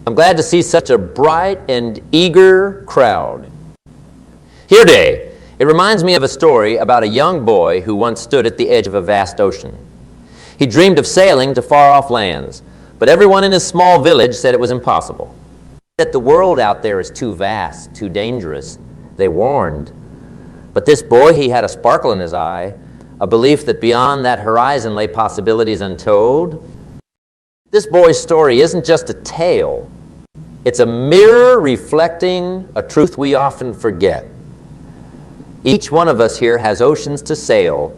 I'm glad to see such a bright and eager crowd here today. It reminds me of a story about a young boy who once stood at the edge of a vast ocean. He dreamed of sailing to far-off lands, but everyone in his small village said it was impossible. That the world out there is too vast, too dangerous, they warned. But this boy, he had a sparkle in his eye, a belief that beyond that horizon lay possibilities untold. This boy's story isn't just a tale. It's a mirror reflecting a truth we often forget. Each one of us here has oceans to sail,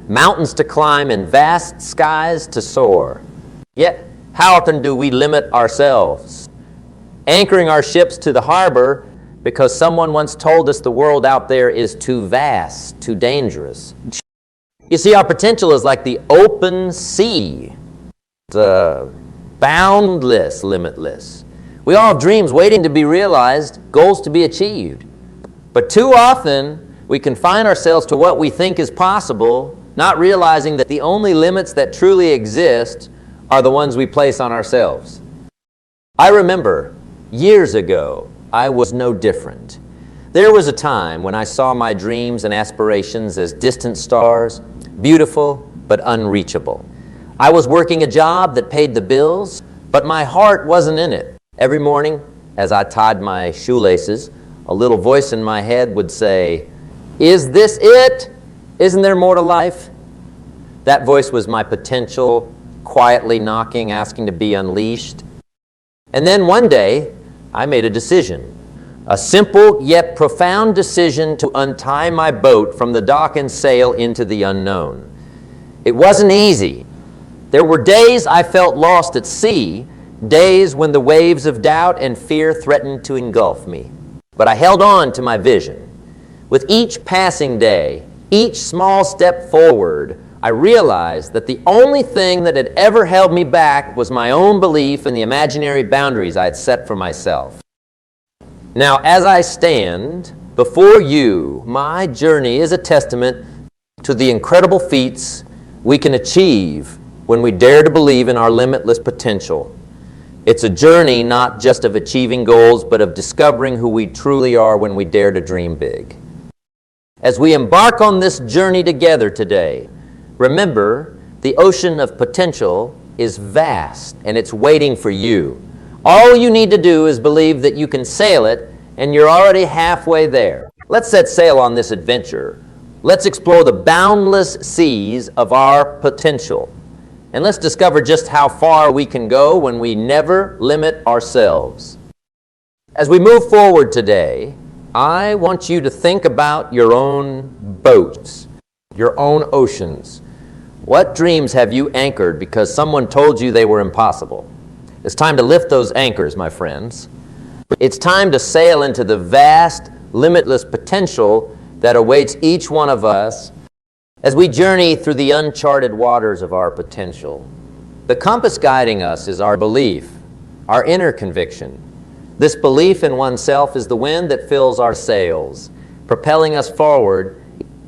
mountains to climb, and vast skies to soar. Yet, how often do we limit ourselves, anchoring our ships to the harbor because someone once told us the world out there is too vast, too dangerous? You see, our potential is like the open sea. It's boundless, limitless. We all have dreams waiting to be realized, goals to be achieved. But too often, we confine ourselves to what we think is possible, not realizing that the only limits that truly exist are the ones we place on ourselves. I remember years ago, I was no different. There was a time when I saw my dreams and aspirations as distant stars, beautiful but unreachable. I was working a job that paid the bills, but my heart wasn't in it. Every morning, as I tied my shoelaces, a little voice in my head would say, "Is this it? Isn't there more to life?" That voice was my potential, quietly knocking, asking to be unleashed. And then one day, I made a decision. A simple yet profound decision to untie my boat from the dock and sail into the unknown. It wasn't easy. There were days I felt lost at sea, days when the waves of doubt and fear threatened to engulf me. But I held on to my vision. With each passing day, each small step forward, I realized that the only thing that had ever held me back was my own belief in the imaginary boundaries I had set for myself. Now, as I stand before you, my journey is a testament to the incredible feats we can achieve when we dare to believe in our limitless potential. It's a journey not just of achieving goals, but of discovering who we truly are when we dare to dream big. As we embark on this journey together today, remember, the ocean of potential is vast, and it's waiting for you. All you need to do is believe that you can sail it, and you're already halfway there. Let's set sail on this adventure. Let's explore the boundless seas of our potential. And let's discover just how far we can go when we never limit ourselves. As we move forward today, I want you to think about your own boats, your own oceans. What dreams have you anchored because someone told you they were impossible? It's time to lift those anchors, my friends. It's time to sail into the vast, limitless potential that awaits each one of us as we journey through the uncharted waters of our potential. The compass guiding us is our belief, our inner conviction. This belief in oneself is the wind that fills our sails, propelling us forward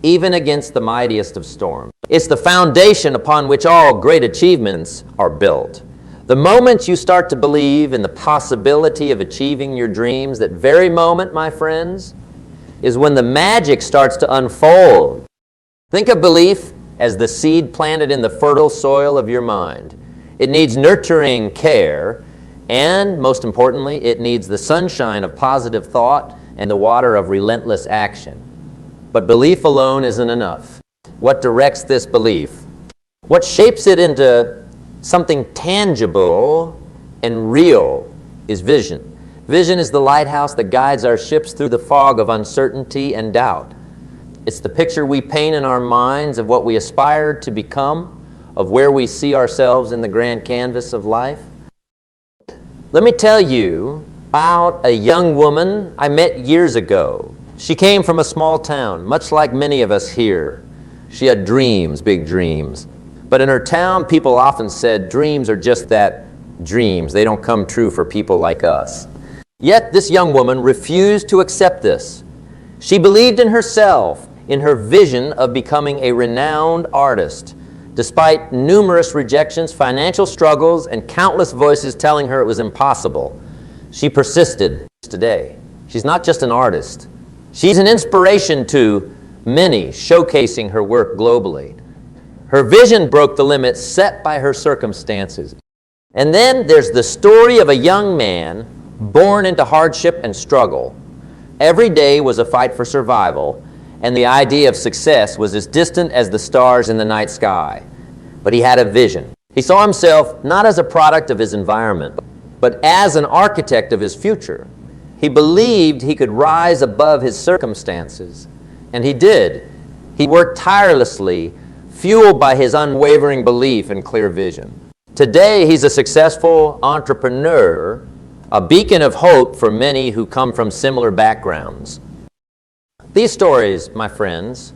even against the mightiest of storms. It's the foundation upon which all great achievements are built. The moment you start to believe in the possibility of achieving your dreams, that very moment, my friends, is when the magic starts to unfold. Think of belief as the seed planted in the fertile soil of your mind. It needs nurturing care, and most importantly, it needs the sunshine of positive thought and the water of relentless action. But belief alone isn't enough. What directs this belief? What shapes it into something tangible and real is vision. Vision is the lighthouse that guides our ships through the fog of uncertainty and doubt. It's the picture we paint in our minds of what we aspire to become, of where we see ourselves in the grand canvas of life. Let me tell you about a young woman I met years ago. She came from a small town, much like many of us here. She had dreams, big dreams. But in her town, people often said dreams are just that, dreams. They don't come true for people like us. Yet this young woman refused to accept this. She believed in herself, in her vision of becoming a renowned artist, despite numerous rejections, financial struggles, and countless voices telling her it was impossible. She persisted today. She's not just an artist. She's an inspiration to many, showcasing her work globally. Her vision broke the limits set by her circumstances. And then there's the story of a young man born into hardship and struggle. Every day was a fight for survival, and the idea of success was as distant as the stars in the night sky. But he had a vision. He saw himself not as a product of his environment, but as an architect of his future. He believed he could rise above his circumstances, and he did. He worked tirelessly, fueled by his unwavering belief and clear vision. Today, he's a successful entrepreneur, a beacon of hope for many who come from similar backgrounds. These stories, my friends,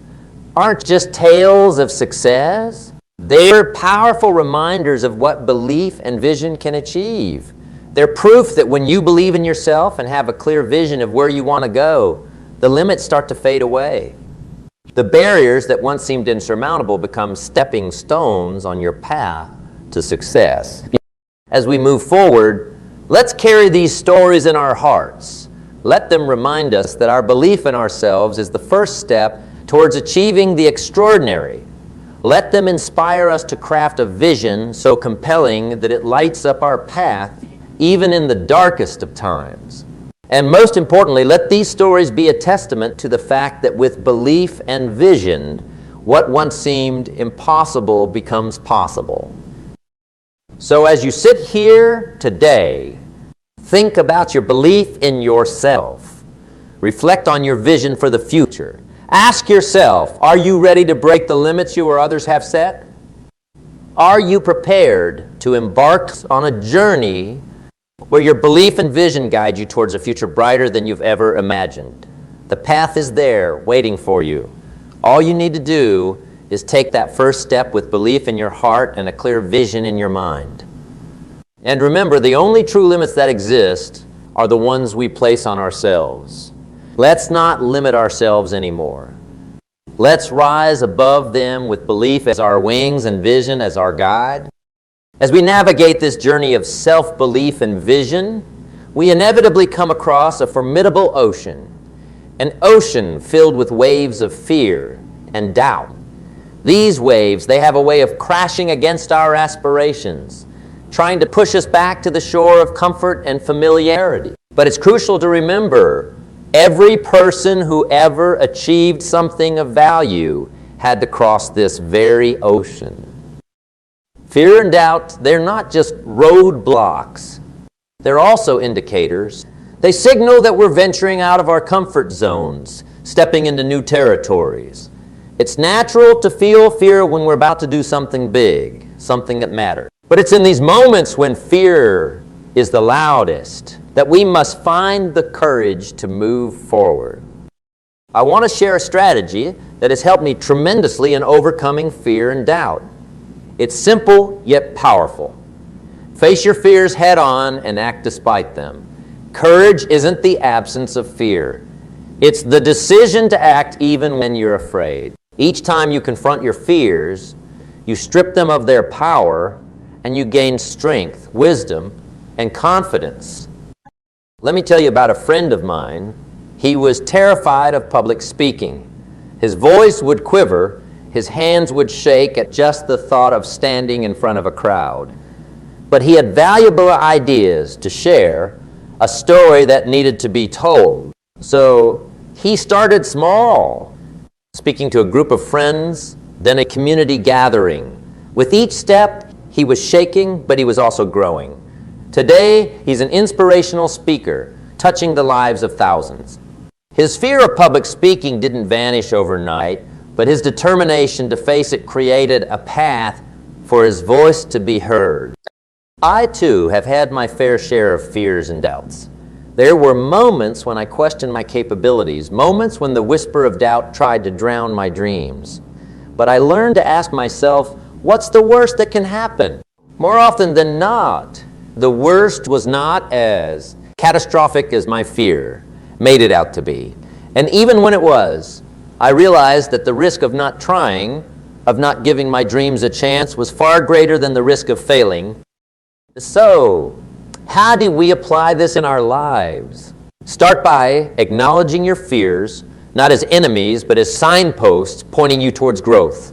aren't just tales of success. They're powerful reminders of what belief and vision can achieve. They're proof that when you believe in yourself and have a clear vision of where you want to go, the limits start to fade away. The barriers that once seemed insurmountable become stepping stones on your path to success. As we move forward, let's carry these stories in our hearts. Let them remind us that our belief in ourselves is the first step towards achieving the extraordinary. Let them inspire us to craft a vision so compelling that it lights up our path even in the darkest of times. And most importantly, let these stories be a testament to the fact that with belief and vision, what once seemed impossible becomes possible. So as you sit here today, think about your belief in yourself. Reflect on your vision for the future. Ask yourself, are you ready to break the limits you or others have set? Are you prepared to embark on a journey where your belief and vision guide you towards a future brighter than you've ever imagined? The path is there, waiting for you. All you need to do is take that first step with belief in your heart and a clear vision in your mind. And remember, the only true limits that exist are the ones we place on ourselves. Let's not limit ourselves anymore. Let's rise above them with belief as our wings and vision as our guide. As we navigate this journey of self-belief and vision, we inevitably come across a formidable ocean, an ocean filled with waves of fear and doubt. These waves, they have a way of crashing against our aspirations, trying to push us back to the shore of comfort and familiarity. But it's crucial to remember, every person who ever achieved something of value had to cross this very ocean. Fear and doubt, they're not just roadblocks. They're also indicators. They signal that we're venturing out of our comfort zones, stepping into new territories. It's natural to feel fear when we're about to do something big, something that matters. But it's in these moments when fear is the loudest that we must find the courage to move forward. I want to share a strategy that has helped me tremendously in overcoming fear and doubt. It's simple yet powerful. Face your fears head on and act despite them. Courage isn't the absence of fear. It's the decision to act even when you're afraid. Each time you confront your fears, you strip them of their power and you gain strength, wisdom, and confidence. Let me tell you about a friend of mine. He was terrified of public speaking. His voice would quiver, his hands would shake at just the thought of standing in front of a crowd. But he had valuable ideas to share, a story that needed to be told. So he started small, speaking to a group of friends, then a community gathering. With each step, he was shaking, but he was also growing. Today, he's an inspirational speaker, touching the lives of thousands. His fear of public speaking didn't vanish overnight, but his determination to face it created a path for his voice to be heard. I, too, have had my fair share of fears and doubts. There were moments when I questioned my capabilities, moments when the whisper of doubt tried to drown my dreams. But I learned to ask myself, what's the worst that can happen? More often than not, the worst was not as catastrophic as my fear made it out to be. And even when it was, I realized that the risk of not trying, of not giving my dreams a chance, was far greater than the risk of failing. So, How do we apply this in our lives? Start by acknowledging your fears, not as enemies, but as signposts pointing you towards growth.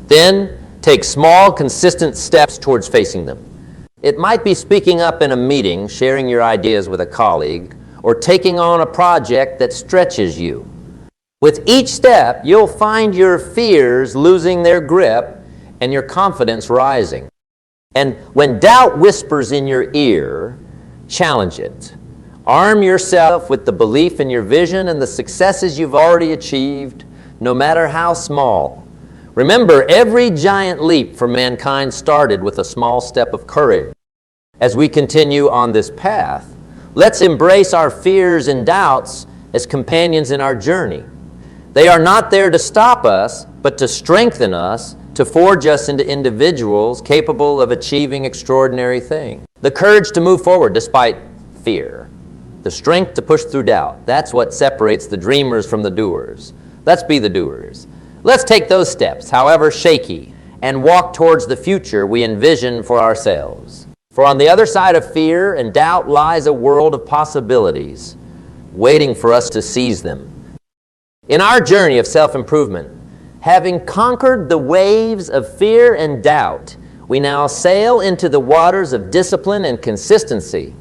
Then, take small, consistent steps towards facing them. It might be speaking up in a meeting, sharing your ideas with a colleague, or taking on a project that stretches you. With each step, you'll find your fears losing their grip and your confidence rising. And when doubt whispers in your ear, challenge it. Arm yourself with the belief in your vision and the successes you've already achieved, no matter how small. Remember, every giant leap for mankind started with a small step of courage. As we continue on this path, let's embrace our fears and doubts as companions in our journey. They are not there to stop us, but to strengthen us, to forge us into individuals capable of achieving extraordinary things. The courage to move forward despite fear. The strength to push through doubt. That's what separates the dreamers from the doers. Let's be the doers. Let's take those steps, however shaky, and walk towards the future we envision for ourselves. For on the other side of fear and doubt lies a world of possibilities, waiting for us to seize them. In our journey of self-improvement, having conquered the waves of fear and doubt, we now sail into the waters of discipline and consistency.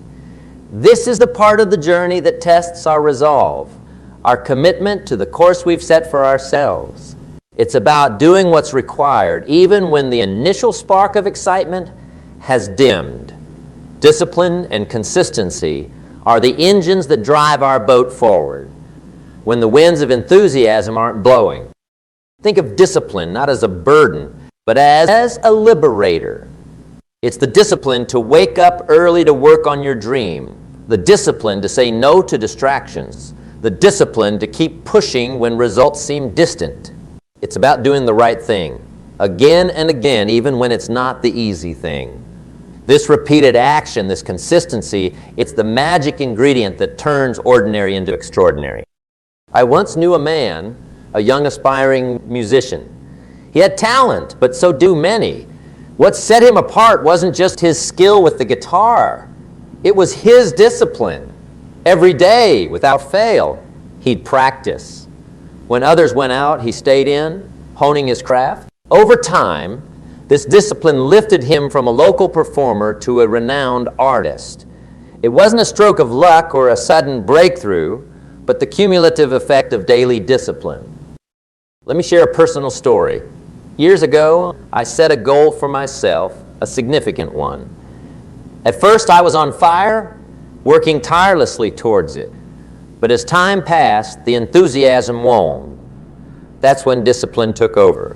This is the part of the journey that tests our resolve, our commitment to the course we've set for ourselves. It's about doing what's required, even when the initial spark of excitement has dimmed. Discipline and consistency are the engines that drive our boat forward when the winds of enthusiasm aren't blowing. Think of discipline not as a burden, but as a liberator. It's the discipline to wake up early to work on your dream, the discipline to say no to distractions, the discipline to keep pushing when results seem distant. It's about doing the right thing, again and again, even when it's not the easy thing. This repeated action, this consistency, it's the magic ingredient that turns ordinary into extraordinary. I once knew a man, a young aspiring musician. He had talent, but so do many. What set him apart wasn't just his skill with the guitar. It was his discipline. Every day, without fail, he'd practice. When others went out, he stayed in, honing his craft. Over time, this discipline lifted him from a local performer to a renowned artist. It wasn't a stroke of luck or a sudden breakthrough, but the cumulative effect of daily discipline. Let me share a personal story. Years ago, I set a goal for myself, a significant one. At first, I was on fire, working tirelessly towards it. But as time passed, the enthusiasm waned. That's when discipline took over.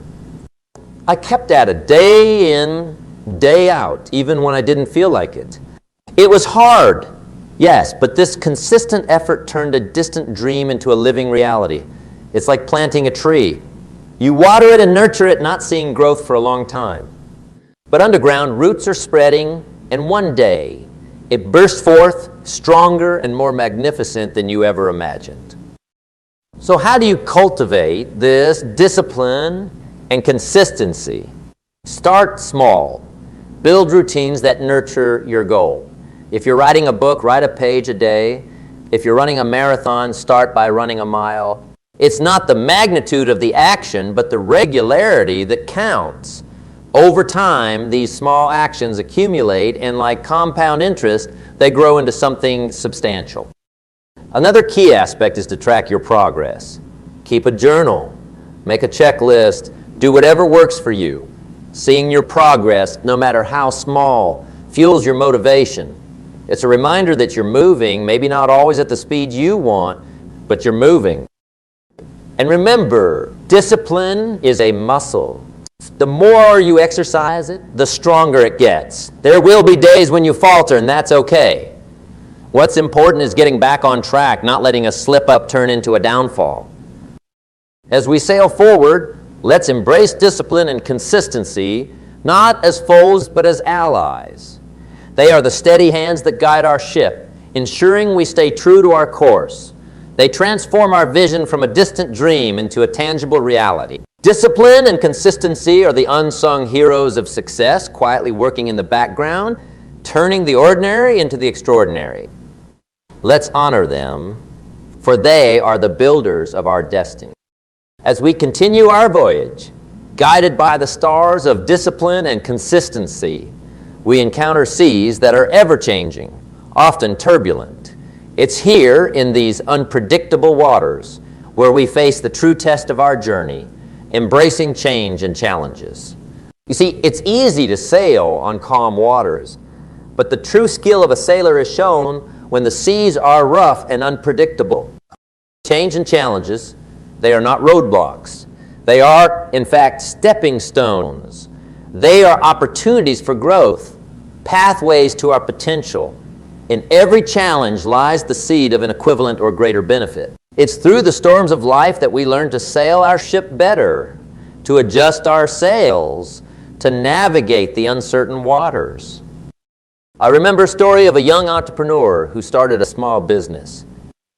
I kept at it day in, day out, even when I didn't feel like it. It was hard, yes, but this consistent effort turned a distant dream into a living reality. It's like planting a tree. You water it and nurture it, not seeing growth for a long time. But underground, roots are spreading, and one day, it bursts forth stronger and more magnificent than you ever imagined. So how do you cultivate this discipline and consistency? Start small. Build routines that nurture your goal. If you're writing a book, write a page a day. If you're running a marathon, start by running a mile. It's not the magnitude of the action, but the regularity that counts. Over time, these small actions accumulate, and like compound interest, they grow into something substantial. Another key aspect is to track your progress. Keep a journal, make a checklist, do whatever works for you. Seeing your progress, no matter how small, fuels your motivation. It's a reminder that you're moving, maybe not always at the speed you want, but you're moving. And remember, discipline is a muscle. The more you exercise it, the stronger it gets. There will be days when you falter, and that's okay. What's important is getting back on track, not letting a slip-up turn into a downfall. As we sail forward, let's embrace discipline and consistency, not as foes, but as allies. They are the steady hands that guide our ship, ensuring we stay true to our course. They transform our vision from a distant dream into a tangible reality. Discipline and consistency are the unsung heroes of success, quietly working in the background. turning the ordinary into the extraordinary. Let's honor them, for they are the builders of our destiny. As we continue our voyage, guided by the stars of discipline and consistency, we encounter seas that are ever-changing, often turbulent. It's here in these unpredictable waters where we face the true test of our journey, embracing change and challenges. You see, it's easy to sail on calm waters, but the true skill of a sailor is shown when the seas are rough and unpredictable. Change and challenges, they are not roadblocks. They are, in fact, stepping stones. They are opportunities for growth, pathways to our potential. In every challenge lies the seed of an equivalent or greater benefit. It's through the storms of life that we learn to sail our ship better, to adjust our sails, to navigate the uncertain waters. I remember a story of a young entrepreneur who started a small business.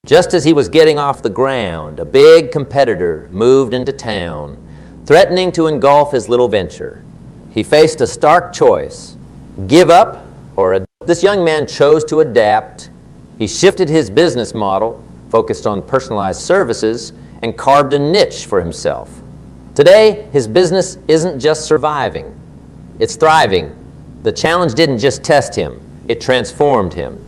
Just as he was getting off the ground, a big competitor moved into town, threatening to engulf his little venture. He faced a stark choice: give up or adapt. This young man chose to adapt. He shifted his business model, focused on personalized services, and carved a niche for himself. Today, his business isn't just surviving, it's thriving. The challenge didn't just test him, it transformed him.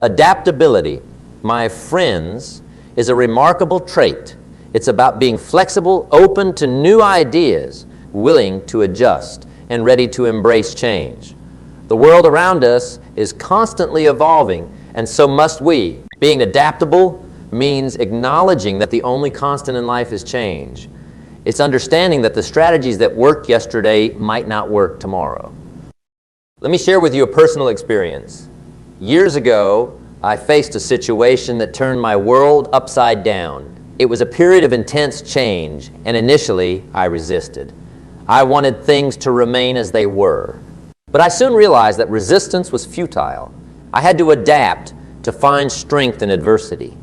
Adaptability, my friends, is a remarkable trait. It's about being flexible, open to new ideas, willing to adjust, and ready to embrace change. The world around us is constantly evolving, and so must we. Being adaptable means acknowledging that the only constant in life is change. It's understanding that the strategies that worked yesterday might not work tomorrow. Let me share with you a personal experience. Years ago, I faced a situation that turned my world upside down. It was a period of intense change, and initially, I resisted. I wanted things to remain as they were. But I soon realized that resistance was futile. I had to adapt to find strength in adversity.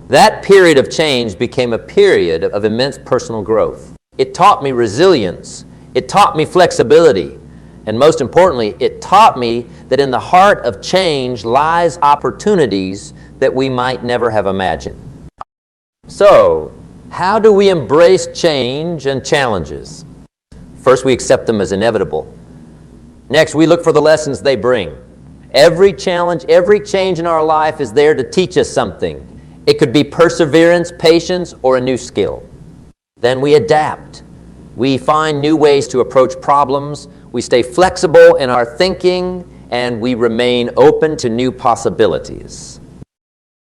That period of change became a period of immense personal growth. It taught me resilience. It taught me flexibility. And most importantly, it taught me that in the heart of change lies opportunities that we might never have imagined. So, how do we embrace change and challenges? First, we accept them as inevitable. Next, we look for the lessons they bring. Every challenge, every change in our life is there to teach us something. It could be perseverance, patience, or a new skill. Then we adapt. We find new ways to approach problems. We stay flexible in our thinking, and we remain open to new possibilities.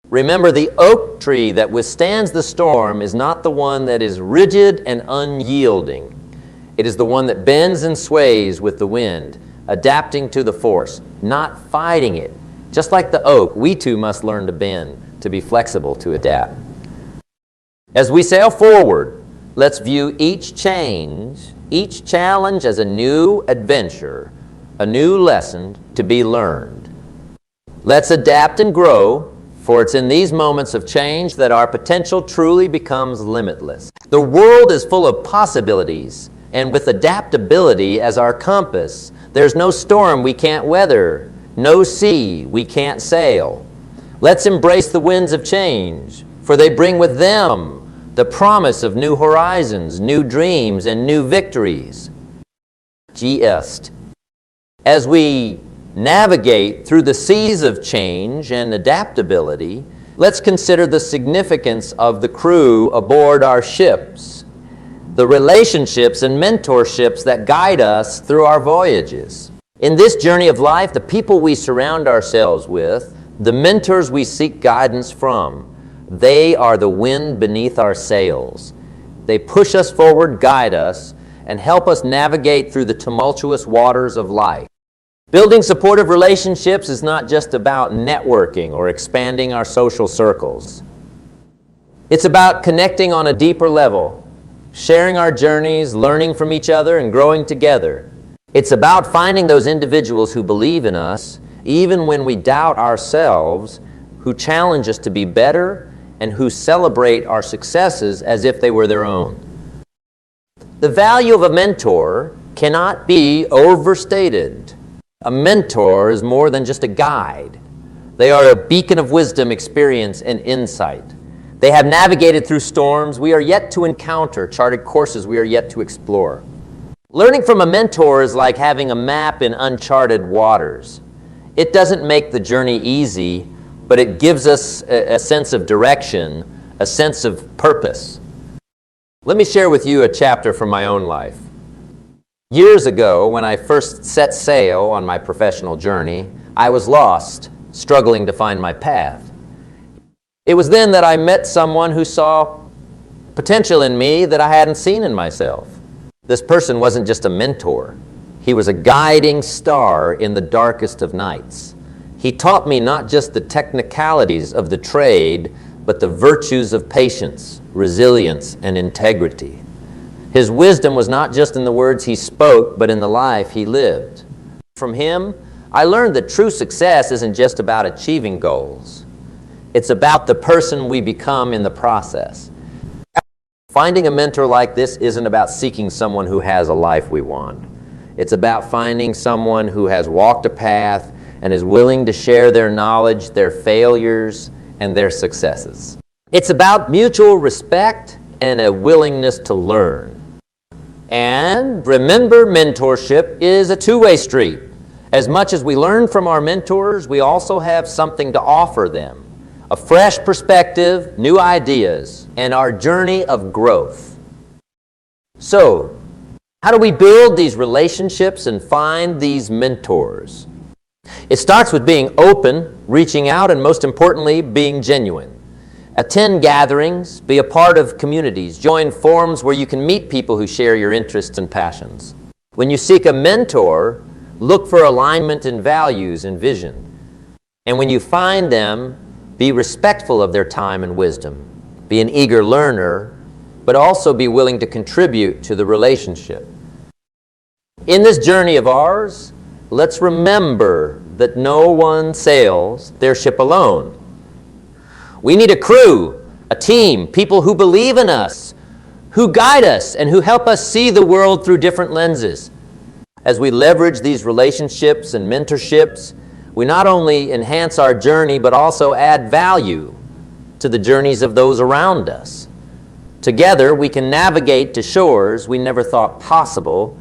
Remember, the oak tree that withstands the storm is not the one that is rigid and unyielding. It is the one that bends and sways with the wind, adapting to the force, not fighting it. Just like the oak, we too must learn to bend, to be flexible, to adapt. As we sail forward, let's view each change, each challenge as a new adventure, a new lesson to be learned. Let's adapt and grow, for it's in these moments of change that our potential truly becomes limitless. The world is full of possibilities, and with adaptability as our compass, there's no storm we can't weather, no sea we can't sail. Let's embrace the winds of change, for they bring with them the promise of new horizons, new dreams, and new victories. G.S. As we navigate through the seas of change and adaptability, let's consider the significance of the crew aboard our ships, the relationships and mentorships that guide us through our voyages. In this journey of life, the people we surround ourselves with, the mentors we seek guidance from, they are the wind beneath our sails. They push us forward, guide us, and help us navigate through the tumultuous waters of life. Building supportive relationships is not just about networking or expanding our social circles. It's about connecting on a deeper level, sharing our journeys, learning from each other, and growing together. It's about finding those individuals who believe in us, even when we doubt ourselves, who challenge us to be better, and who celebrate our successes as if they were their own. The value of a mentor cannot be overstated. A mentor is more than just a guide. They are a beacon of wisdom, experience, and insight. They have navigated through storms we are yet to encounter, charted courses we are yet to explore. Learning from a mentor is like having a map in uncharted waters. It doesn't make the journey easy, but it gives us a sense of direction, a sense of purpose. Let me share with you a chapter from my own life. Years ago, when I first set sail on my professional journey, I was lost, struggling to find my path. It was then that I met someone who saw potential in me that I hadn't seen in myself. This person wasn't just a mentor. He was a guiding star in the darkest of nights. He taught me not just the technicalities of the trade, but the virtues of patience, resilience, and integrity. His wisdom was not just in the words he spoke, but in the life he lived. From him, I learned that true success isn't just about achieving goals. It's about the person we become in the process. Finding a mentor like this isn't about seeking someone who has a life we want. It's about finding someone who has walked a path and is willing to share their knowledge, their failures, and their successes. It's about mutual respect and a willingness to learn. And remember, mentorship is a two-way street. As much as we learn from our mentors, we also have something to offer them. A fresh perspective, new ideas, and our journey of growth. So, how do we build these relationships and find these mentors? It starts with being open, reaching out, and most importantly, being genuine. Attend gatherings, be a part of communities, join forums where you can meet people who share your interests and passions. When you seek a mentor, look for alignment in values and vision. And when you find them, be respectful of their time and wisdom. Be an eager learner, but also be willing to contribute to the relationship. In this journey of ours, let's remember that no one sails their ship alone. We need a crew, a team, people who believe in us, who guide us, and who help us see the world through different lenses. As we leverage these relationships and mentorships, we not only enhance our journey, but also add value to the journeys of those around us. Together, we can navigate to shores we never thought possible,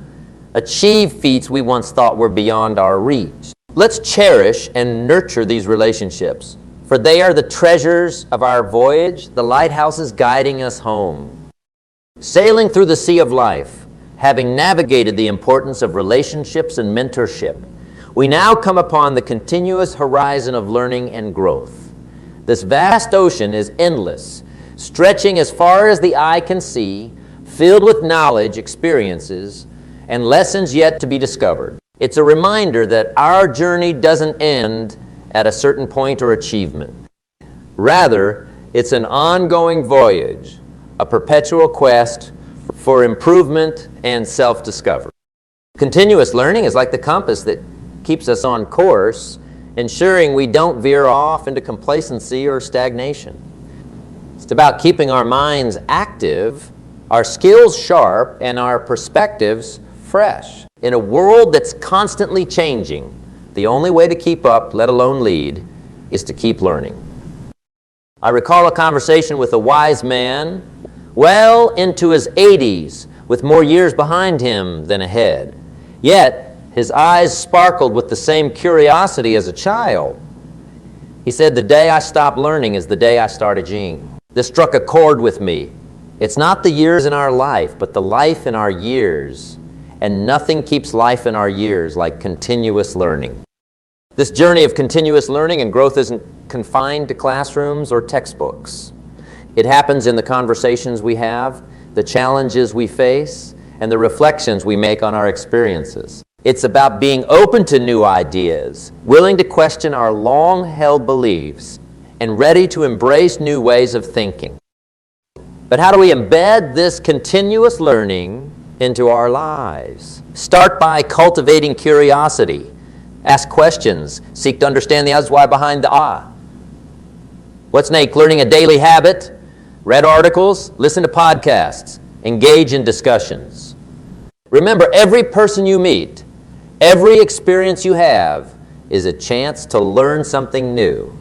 achieve feats we once thought were beyond our reach. Let's cherish and nurture these relationships, for they are the treasures of our voyage, the lighthouses guiding us home. Sailing through the sea of life, having navigated the importance of relationships and mentorship, we now come upon the continuous horizon of learning and growth. This vast ocean is endless, stretching as far as the eye can see, filled with knowledge, experiences, and lessons yet to be discovered. It's a reminder that our journey doesn't end at a certain point or achievement. Rather, it's an ongoing voyage, a perpetual quest for improvement and self-discovery. Continuous learning is like the compass that keeps us on course, ensuring we don't veer off into complacency or stagnation. It's about keeping our minds active, our skills sharp, and our perspectives fresh. In a world that's constantly changing, the only way to keep up, let alone lead, is to keep learning. I recall a conversation with a wise man, well into his 80s, with more years behind him than ahead. Yet, his eyes sparkled with the same curiosity as a child. He said, "The day I stop learning is the day I start aging." This struck a chord with me. It's not the years in our life, but the life in our years. And nothing keeps life in our years like continuous learning. This journey of continuous learning and growth isn't confined to classrooms or textbooks. It happens in the conversations we have, the challenges we face, and the reflections we make on our experiences. It's about being open to new ideas, willing to question our long-held beliefs, and ready to embrace new ways of thinking. But how do we embed this continuous learning into our lives? Start by cultivating curiosity. Ask questions. Seek to understand the us, why behind the ah. What's next? Learning a daily habit. Read articles. Listen to podcasts. Engage in discussions. Remember, every person you meet, Every experience you have is a chance to learn something new.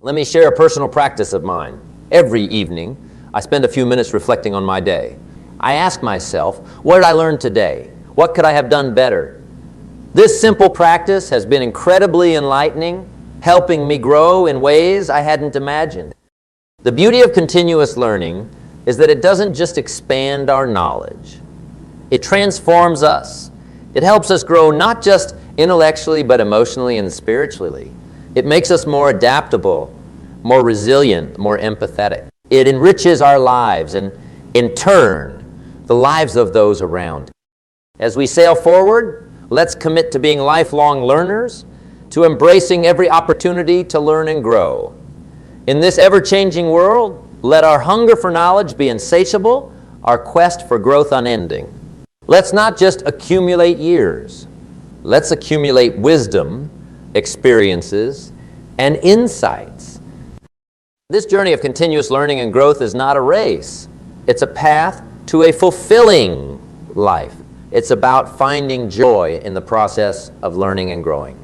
Let me share a personal practice of mine. Every evening, I spend a few minutes reflecting on my day. I ask myself, what did I learn today? What could I have done better? This simple practice has been incredibly enlightening, helping me grow in ways I hadn't imagined. The beauty of continuous learning is that it doesn't just expand our knowledge. It transforms us. It helps us grow not just intellectually, but emotionally and spiritually. It makes us more adaptable, more resilient, more empathetic. It enriches our lives and, in turn, the lives of those around. As we sail forward, let's commit to being lifelong learners, to embracing every opportunity to learn and grow. In this ever-changing world, let our hunger for knowledge be insatiable, our quest for growth unending. Let's not just accumulate years. Let's accumulate wisdom, experiences, and insights. This journey of continuous learning and growth is not a race. It's a path to a fulfilling life. It's about finding joy in the process of learning and growing.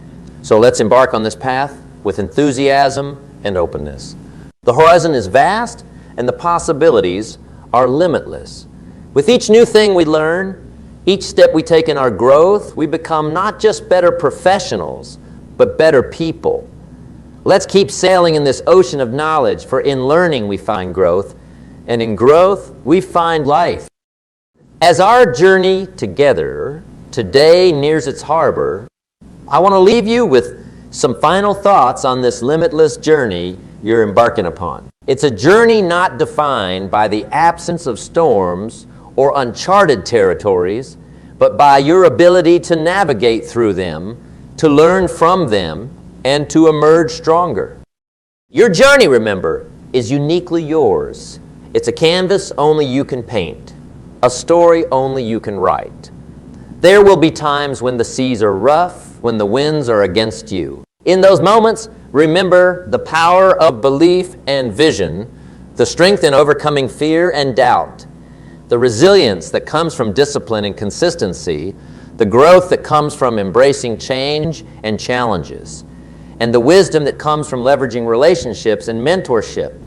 So let's embark on this path with enthusiasm and openness. The horizon is vast, and the possibilities are limitless. With each new thing we learn, each step we take in our growth, we become not just better professionals, but better people. Let's keep sailing in this ocean of knowledge, for in learning we find growth, and in growth we find life. As our journey together today nears its harbor, I want to leave you with some final thoughts on this limitless journey you're embarking upon. It's a journey not defined by the absence of storms or uncharted territories, but by your ability to navigate through them, to learn from them, and to emerge stronger. Your journey, remember, is uniquely yours. It's a canvas only you can paint, a story only you can write. There will be times when the seas are rough, when the winds are against you. In those moments, remember the power of belief and vision, the strength in overcoming fear and doubt, the resilience that comes from discipline and consistency, the growth that comes from embracing change and challenges, and the wisdom that comes from leveraging relationships and mentorship.